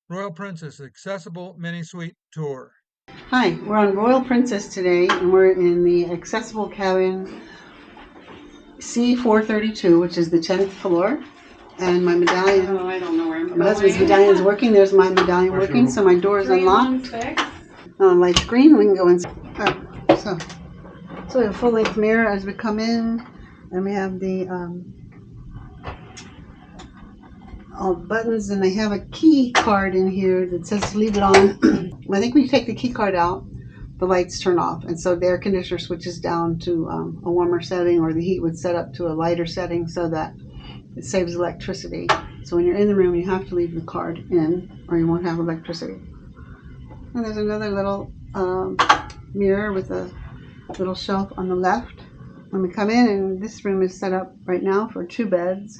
Royal Princess Accessible Mini Suite Tour. Hi, we're on Royal Princess today, and we're in the accessible cabin C432, which is the 10th floor. And my medallion, I don't know where I'm my husband's medallion is working. There's my medallion working, so my door is unlocked. Light's green, we can go inside. So we have a full-length mirror as we come in, and we have the all buttons, and they have a key card in here that says leave it on. I think when you take the key card out, the lights turn off, and so the air conditioner switches down to a warmer setting, or the heat would set up to a lighter setting so that it saves electricity. So when you're in the room, you have to leave the card in, or you won't have electricity. And there's another little mirror with a little shelf on the left. When we come in, and this room is set up right now for 2 beds.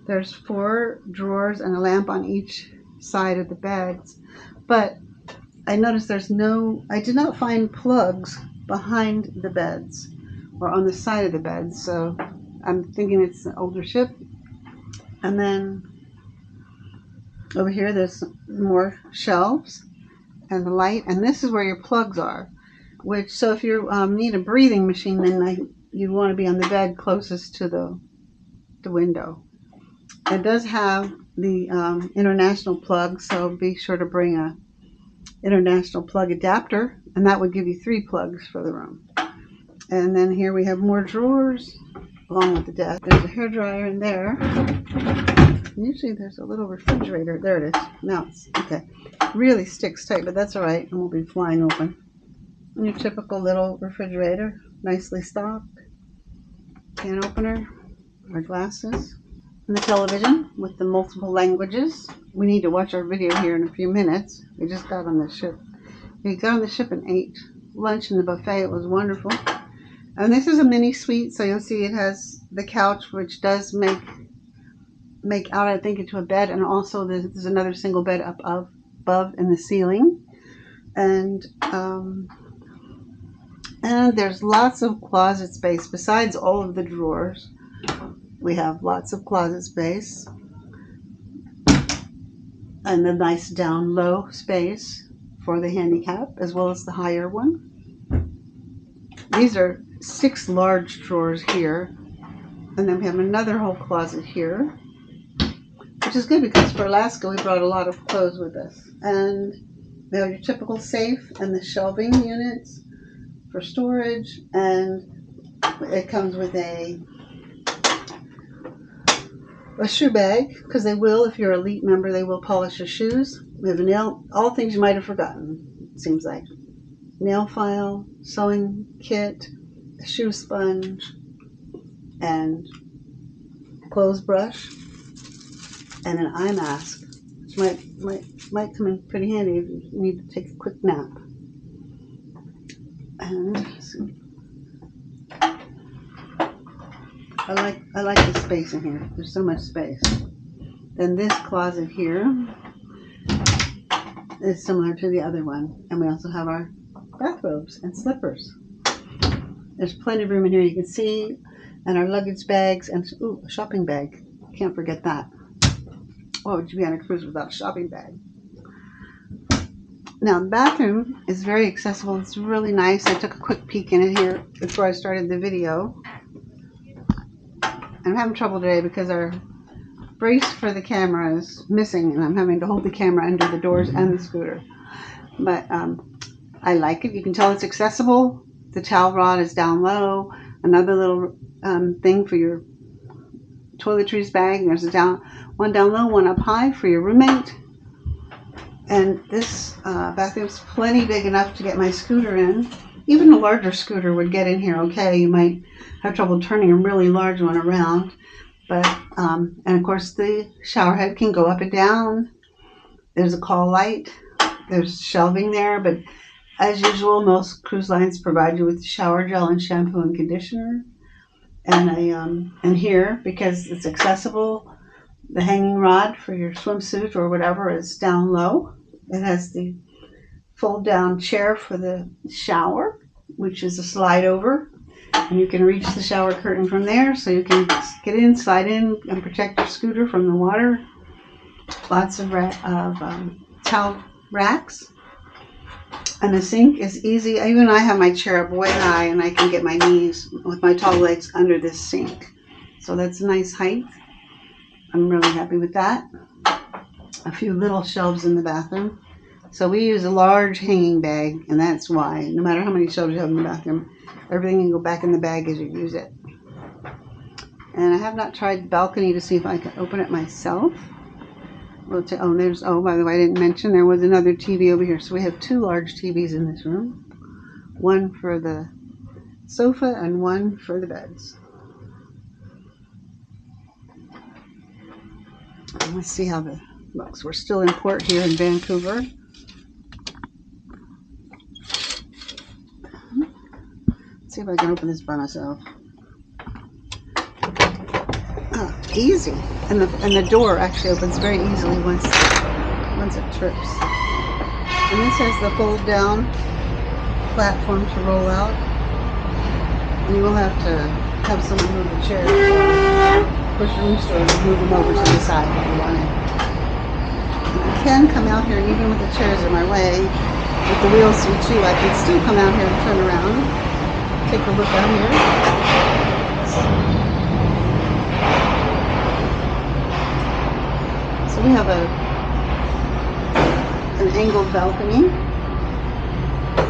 There's 4 drawers and a lamp on each side of the beds, but I noticed I did not find plugs behind the beds or on the side of the beds, so I'm thinking it's an older ship. And then over here there's more shelves and the light, and this is where your plugs are, so if you need a breathing machine, then you'd want to be on the bed closest to the window. It does have the international plug, so be sure to bring a international plug adapter, and that would give you 3 plugs for the room. And then here we have more drawers along with the desk. There's a hairdryer in there. Usually there's a little refrigerator. There it is. Now it's okay. Really sticks tight, but that's all right. It won't be flying open. And your typical little refrigerator, nicely stocked. Can opener, our glasses. And the television with the multiple languages. We need to watch our video here in a few minutes. We just got on the ship. We got on the ship and ate lunch in the buffet. It was wonderful. And this is a mini suite, so you'll see it has the couch, which does make out, I think, into a bed, and also there's another single bed up above in the ceiling. And there's lots of closet space besides all of the drawers. We have lots of closet space and a nice down low space for the handicap, as well as the higher one. These are 6 large drawers here, and then we have another whole closet here, which is good because for Alaska we brought a lot of clothes with us. And we have your typical safe and the shelving units for storage, and it comes with a shoe bag, because they will, if you're an elite member, they will polish your shoes. We have all things you might have forgotten, it seems like. Nail file, sewing kit, a shoe sponge, and clothes brush, and an eye mask, which might come in pretty handy if you need to take a quick nap. And I like the space in here. There's so much space. Then this closet here is similar to the other one, and we also have our bathrobes and slippers. There's plenty of room in here, you can see, and our luggage bags, and a shopping bag. Can't forget that. Why would you be on a cruise without a shopping bag? Now, the bathroom is very accessible. It's really nice. I took a quick peek in it here before I started the video. I'm having trouble today because our brace for the camera is missing, and I'm having to hold the camera under the doors and the scooter. But I like it. You can tell it's accessible. The towel rod is down low. Another little thing for your toiletries bag. There's one down low, one up high for your roommate. And this bathroom's plenty big enough to get my scooter in. Even a larger scooter would get in here okay. You might have trouble turning a really large one around. But, and of course the shower head can go up and down. There's a call light. There's shelving there, but as usual, most cruise lines provide you with shower gel and shampoo and conditioner. And here, because it's accessible, the hanging rod for your swimsuit or whatever is down low. It has the fold down chair for the shower, which is a slide over, and you can reach the shower curtain from there, so you can get in, slide in, and protect your scooter from the water. Lots of towel racks. And the sink is easy. Even I have my chair up way high and I can get my knees with my tall legs under this sink. So that's a nice height. I'm really happy with that. A few little shelves in the bathroom. So we use a large hanging bag, and that's why, no matter how many shelves you have in the bathroom, everything can go back in the bag as you use it. And I have not tried the balcony to see if I can open it myself. By the way, I didn't mention there was another TV over here. So we have 2 large TVs in this room. One for the sofa and one for the beds. And let's see how the looks. We're still in port here in Vancouver. Let's see if I can open this by myself. Oh, easy. And the door actually opens very easily once it trips. And this has the fold down platform to roll out. And you will have to have someone move the chairs. Push the rooster and move them over to the side if you want it. I can come out here, even with the chairs in my way, with the wheel seat too. I can still come out here and turn around. Take a look out here. So we have an angled balcony.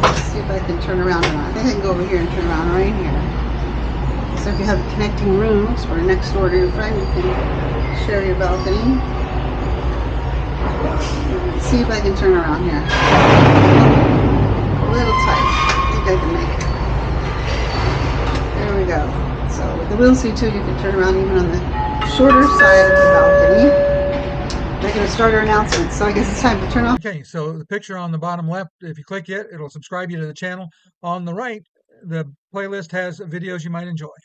Let's see if I can turn around or not. I think I can go over here and turn around right here. So if you have connecting rooms or next door to your friend, you can share your balcony. Let's see if I can turn around here. A little tight. I think I can make it. There we go. So with the wheel seat too, you can turn around even on the shorter side of the balcony. They're going to start our announcement, so I guess it's time to turn off. Okay, so the picture on the bottom left, if you click it, it'll subscribe you to the channel. On the right, the playlist has videos you might enjoy.